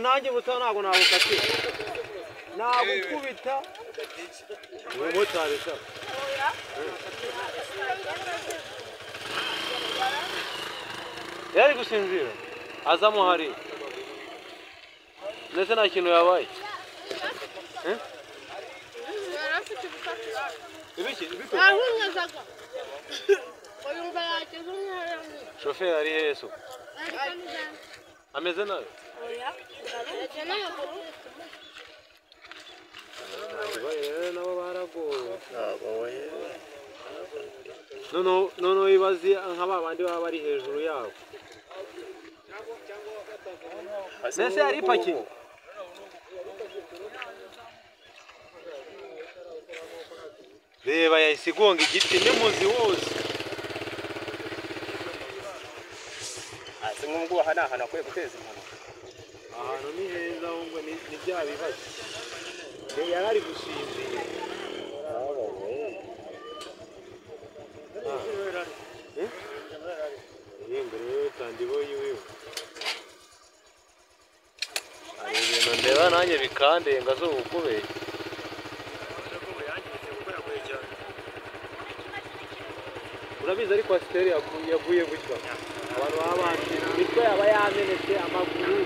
nanjye buta ntabwo nabukatira nagukubita umumotari sha yari gusinzira azamo hari ndetse nta kintu yabaye ibiki shoferi ari heso ameze nabi nabo baragowe noneho ibazi nka babandi baba bari hejuru yabo mbese yari ipakiye reba yahise igonga igiti n'umuzi wose ase nk'ubwo aha ni ahantu akwiye guteza impanuka ahantu ni heza ahubwo ni bya bibazo yari ari gusinzira imbere yewe tandibo yiwe hari ibintu ndeba nanjye bikandenga zo gukubeye urabizi ariko asiteri yaguye gutya abantu baba bandi imitwe yaba yamenetse amaguru